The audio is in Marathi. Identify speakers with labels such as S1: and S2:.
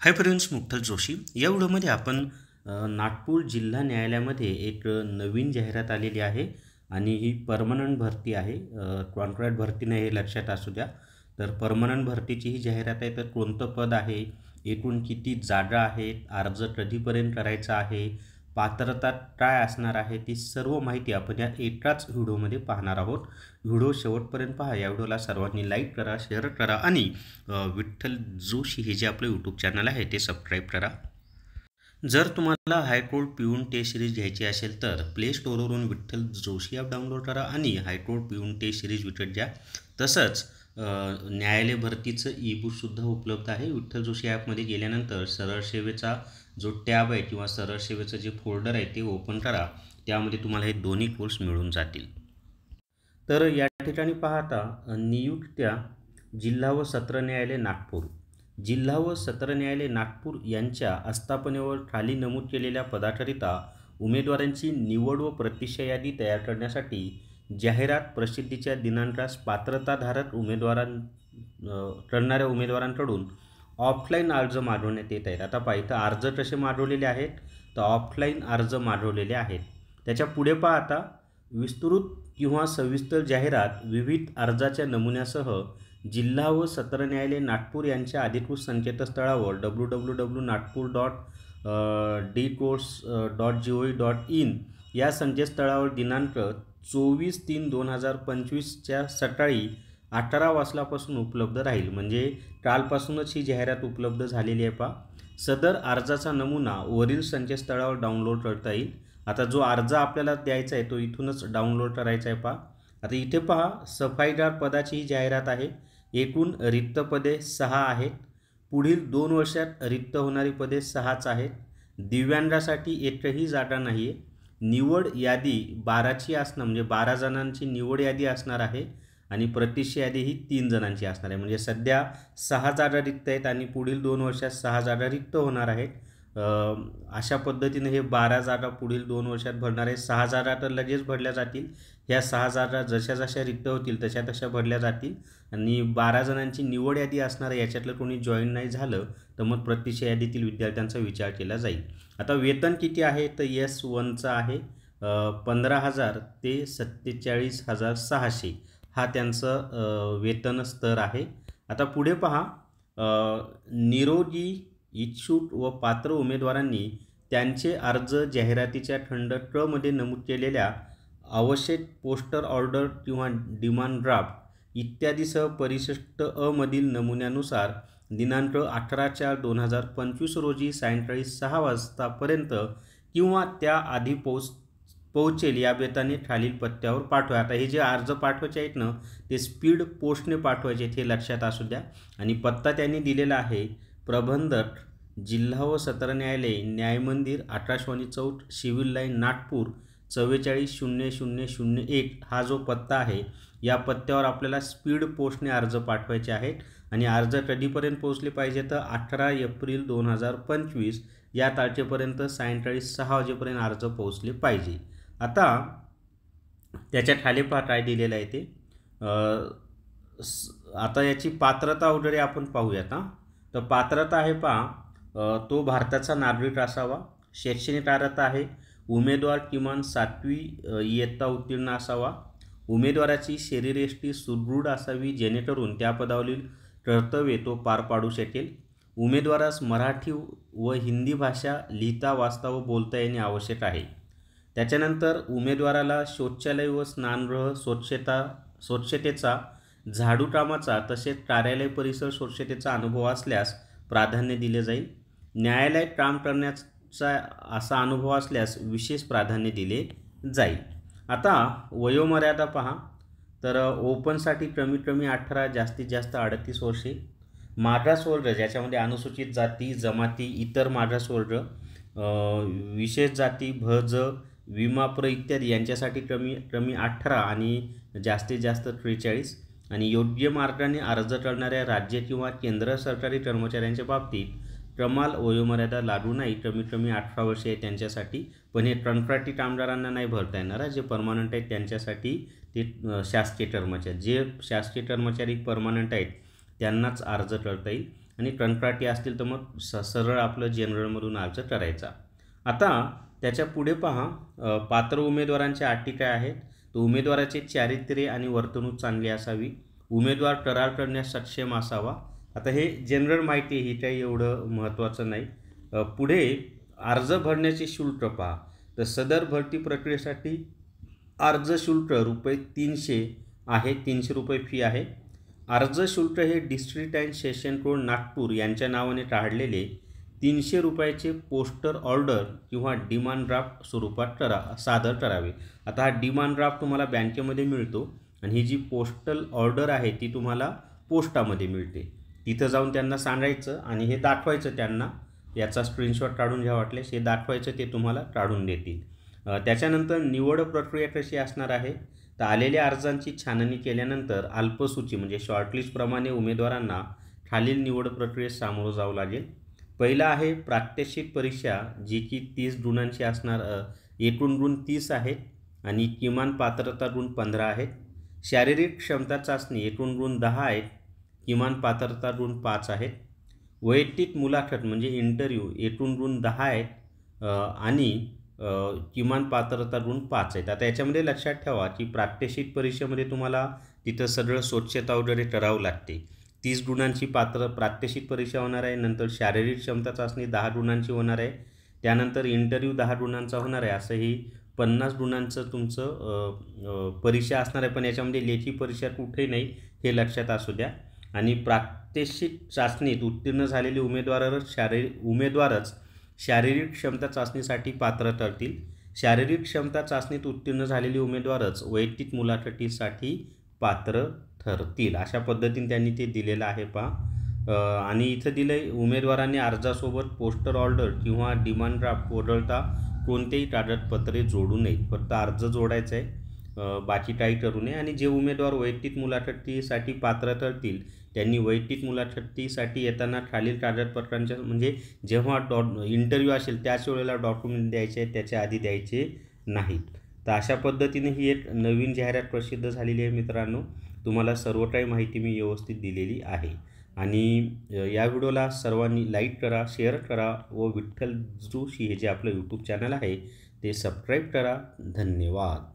S1: हाय फ्रेंड्स, मुक्तल जोशी या व्हिडिओमध्ये आपण नागपूर जिल्हा न्यायालयामध्ये एक नवीन जाहिरात आलेली आहे आणि ही परमनंट भरती आहे. कॉन्ट्रॅक्ट भरती नाही हे लक्षात असू द्या. तर परमनंट भरतीची ही जाहिरात आहे. तर कोणतं पद आहे, एकूण किती जागा आहेत, अर्ज कधीपर्यंत करायचा आहे, पात्रता काय असणार आहे, ती सर्व माहिती आपण या एकाच व्हिडिओमध्ये पाहणार आहोत. व्हिडिओ शेवटपर्यंत पहा. या व्हिडिओला सर्वांनी लाईक करा, शेअर करा आणि विठ्ठल जोशी हे जे आपलं यूट्यूब चॅनल आहे ते सबस्क्राईब करा. जर तुम्हाला हायकोर्ट पिऊन टेस्ट सिरीज घ्यायची असेल तर प्ले स्टोअरवरून विठ्ठल जोशी ॲप डाउनलोड करा आणि हायकोर्ट पिऊन टेस्ट सिरीज विकत घ्या. तसंच न्यायालय भरतीचं ई-बुकसुद्धा उपलब्ध आहे. विठ्ठल जोशी ॲपमध्ये गेल्यानंतर सरळ सेवेचा जो टॅब आहे किंवा सरळ सेवेचं जे फोल्डर आहे ते ओपन करा. त्यामध्ये तुम्हाला हे दोन्ही कोर्स मिळून जातील. तर या ठिकाणी पाहता नियुक्त्या जिल्हा व सत्र न्यायालय नागपूर. जिल्हा व सत्र न्यायालय नागपूर यांच्या आस्थापनेवर खाली नमूद केलेल्या पदाकरिता उमेदवारांची निवड व प्रतिष्ठा यादी तयार करण्यासाठी जाहिरात प्रसिद्धीच्या दिनांकास पात्रताधारक करणाऱ्या उमेदवारांकडून ऑफलाईन अर्ज मागवण्यात येत आहेत. आता पहा इथं अर्ज कसे मागवलेले आहेत, तर ऑफलाईन अर्ज मागवलेले आहेत. त्याच्या पुढे पहा आता विस्तृत किंवा सविस्तर जाहिरात विविध अर्जाच्या नमुन्यासह जिल्हा व सत्र न्यायालय नागपूर यांच्या अधिकृत संकेतस्थळावर www.nagpur.dcourts.gov.in या संकेतस्थळावर दिनांक 24/3/2025 सकाळी 18 वाजल्यापासून उपलब्ध राहील. म्हणजे कालपासूनच ही जाहिरात उपलब्ध झालेली आहे. पहा सदर अर्जाचा नमुना वरील संकेतस्थळावर डाउनलोड करता येईल. आता जो अर्ज आपल्याला द्यायचा आहे तो इथूनच डाउनलोड करायचा आहे. पहा आता इथे पहा सफाईदार पदाची ही जाहिरात आहे. एकूण रिक्त पदे 6 आहेत. पुढील 2 वर्षात रिक्त होणारी पदे 6च आहेत. दिव्यांगासाठी एकही जागा नाही आहे. निवड यादी 12ची असणार, म्हणजे 12 जणांची निवड यादी असणार आहे आणि प्रतिष्ठा यादी ही 3 जणांची असणार आहे. म्हणजे सध्या 6 जागा रिक्त आहेत आणि पुढील 2 वर्षात 6 जागा रिक्त होणार आहेत. अशा पद्धतीने हे 12 जागा पुढील 2 वर्षात भरणार आहे. 6 जागा तर लगेच भरल्या जातील. ह्या 6 जागा जशा जशा रिक्त होतील तशा तशा भरल्या जातील आणि 12 जणांची निवड यादी असणार आहे. याच्यातलं कोणी जॉईन नाही झालं तर मग प्रतिष्ठा यादीतील विद्यार्थ्यांचा विचार केला जाईल. आता वेतन किती आहे, तर S1चं आहे 15,000 ते 47,600 हा त्यांचं वेतन स्तर आहे. आता पुढे पहा निरोगी इच्छुक व पात्र उमेदवारांनी त्यांचे अर्ज जाहिरातीच्या खंड क मध्ये नमूद केलेल्या आवश्यक पोस्टर ऑर्डर किंवा डिमांड ड्राफ्ट इत्यादीसह परिशिष्ट अ मधील नमुन्यानुसार दिनांक 18/4/2025 रोजी सायंकाळी 6 वाजतापर्यंत किंवा त्याआधी पोहोचेल या बेताने खालील पत्त्यावर पाठवा. आता हे जे अर्ज पाठवायचे आहेत ना ते स्पीड पोस्टने पाठवायचे आहेत हे लक्षात असू द्या. आणि पत्ता त्यांनी दिलेला आहे प्रबंधक जिल्हा व सत्र न्यायालय न्यायमंदिर आकाशवाणी चौक सिव्हिल लाईन नागपूर 440001 हा जो पत्ता आहे या पत्त्यावर आपल्याला स्पीड पोस्टने अर्ज पाठवायचे आहेत. आणि अर्ज कधीपर्यंत पोहोचले पाहिजे तर 18 एप्रिल 2025 या तारखेपर्यंत सायंकाळी 6 वाजेपर्यंत अर्ज पोहोचले पाहिजे. आता त्याच्या खाली पहा काय दिलेलं आहे ते. आता याची पात्रता वगैरे आपण पाहूयात. तर पात्रता आहे पहा तो भारताचा नागरिक असावा. शैक्षणिक अर्हता आहे उमेदवार किमान 7वी इयत्ता उत्तीर्ण असावा. उमेदवाराची शरीरयष्टी सुदृढ असावी जेणेकरून त्या पदावरील कर्तव्ये तो पार पाडू शकेल. उमेदवारास मराठी व हिंदी भाषा लिहिता वाचता व बोलता येणे आवश्यक आहे. त्याच्यानंतर उमेदवाराला शौचालय व स्नानगृह स्वच्छतेचा, झाडू कामाचा तसेच कार्यालय परिसर स्वच्छतेचा अनुभव असल्यास प्राधान्य दिले जाईल. न्यायालयात काम करण्याचा असा अनुभव असल्यास विशेष प्राधान्य दिले जाईल. आता वयोमर्यादा पहा तर ओपनसाठी कमीत कमी 18, जास्तीत जास्त 38 वर्षे. मागास वर्ग ज्याच्यामध्ये अनुसूचित जाती, जमाती, इतर मागास वर्ग, विशेष जाती, भज, विमाप्र इत्यादी यांच्यासाठी कमी 18 आणि जास्तीत जास्त 43. आणि योग्य मार्गाने अर्ज करणाऱ्या राज्य किंवा केंद्र सरकारी कर्मचाऱ्यांच्या बाबतीत कमाल वयोमर्यादा लागू नाही. कमीत कमी 18 वर्षे आहे त्यांच्यासाठी. पण हे कंत्राटी कामगारांना नाही भरता येणार. जे परमनंट आहेत त्यांच्यासाठी ते शासकीय कर्मचारी, जे शासकीय कर्मचारी परमनंट आहेत त्यांनाच अर्ज करता येईल. आणि कंत्राटी असतील तर मग सरळ आपलं जनरलमधून अर्ज करायचा. आता त्याच्या पुढे पहा पात्र उमेदवारांच्या अटी काय आहेत. तर उमेदवाराचे चारित्र्य आणि वर्तणूक चांगली असावी, उमेदवार करार करण्यास सक्षम असावा. आता हे जनरल माहिती आहे, ही काही एवढं महत्त्वाचं नाही. पुढे अर्ज भरण्याचे शुल्क पहा. तर सदर भरती प्रक्रियेसाठी अर्ज शुल्क ₹300 आहे, ₹300 फी आहे. अर्ज शुल्क हे district and session court Nagpur यांच्या नावाने काढलेले ₹300 पोस्टर ऑर्डर किंवा डिमांड ड्राफ्ट स्वरूपात सादर करावे. आता हा डिमांड ड्राफ्ट तुम्हाला बँकेमध्ये मिळतो आणि ही जी पोस्टल ऑर्डर आहे ती तुम्हाला पोस्टामध्ये मिळते. तिथं जाऊन त्यांना सांगायचं आणि हे दाखवायचं त्यांना. याचा स्क्रीनशॉट काढून घ्या वाटल्यास, हे दाखवायचं, ते तुम्हाला काढून देतील. त्याच्यानंतर निवड प्रक्रिया कशी असणार आहे. तर आलेल्या अर्जांची छाननी केल्यानंतर अल्पसूची म्हणजे शॉर्टलिस्टप्रमाणे उमेदवारांना खालील निवड प्रक्रियेत सामोरं जावं लागेल. पहिला आहे प्रात्यक्षिक परीक्षा, जी की 30 गुणांची असणार. एकूण गुण 30 आहेत आणि किमान पात्रता गुण 15 आहेत. शारीरिक क्षमता चाचणी एकूण गुण 10 आहेत, किमान पात्रता गुण 5 आहेत. वैयक्तिक मुलाखत म्हणजे इंटरव्ह्यू एकूण गुण 10 आहेत आणि किमान पात्रता गुण 5 आहेत. आता याच्यामध्ये लक्षात ठेवा की प्रात्यक्षिक परीक्षेमध्ये तुम्हाला तिथं सगळं स्वच्छता वगैरे करावं लागते. 30 गुणांची प्रात्यक्षिक परीक्षा होणार आहे. नंतर शारीरिक क्षमता चाचणी 10 गुणांची होणार आहे. त्यानंतर इंटरव्ह्यू 10 गुणांचा होणार आहे. असं ही 50 गुणांचं तुमचं परीक्षा असणार आहे. पण याच्यामध्ये लेखी परीक्षा कुठेही नाही, हे लक्षात असू द्या. आणि प्रात्यक्षिक चाचणीत उत्तीर्ण झालेले उमेदवारच शारीरिक क्षमता चाचणीसाठी पात्र ठरतील. शारीरिक क्षमता चाचणीत उत्तीर्ण झालेले उमेदवारच वैयक्तिक मुलाखतीसाठी पात्र ठरतील. अशा पद्धतीने त्यांनी ते दिलेलं आहे पहा. आणि इथं दिलं आहे उमेदवारांनी अर्जासोबत पोस्टर ऑर्डर किंवा डिमांड ड्राफ्ट वगळता कोणतेही कागदपत्रे जोडू नयेत. फक्त अर्ज जोडायचा आहे, बाकी काही करू नये. आणि जे उमेदवार वैयक्तिक मुलाखतीसाठी पात्र ठरतील त्यांनी वैयक्तिक मुलाखतीसाठी येताना खालील कागदपत्रांच्या म्हणजे जेव्हा इंटरव्ह्यू असेल त्याच वेळेला डॉक्युमेंट द्यायचे आहेत, त्याच्या आधी द्यायचे नाहीत. तर अशा पद्धतीने ही एक नवीन जाहिरात प्रसिद्ध झालेली आहे मित्रांनो. तुम्हाला सर्व काही माहिती मी व्यवस्थित दिलेली आहे. आणि या व्हिडिओला सर्वांनी लाईक करा, शेअर करा व विठ्ठल जोशी हे जे आपलं यूट्यूब चॅनल आहे ते सबस्क्राईब करा. धन्यवाद.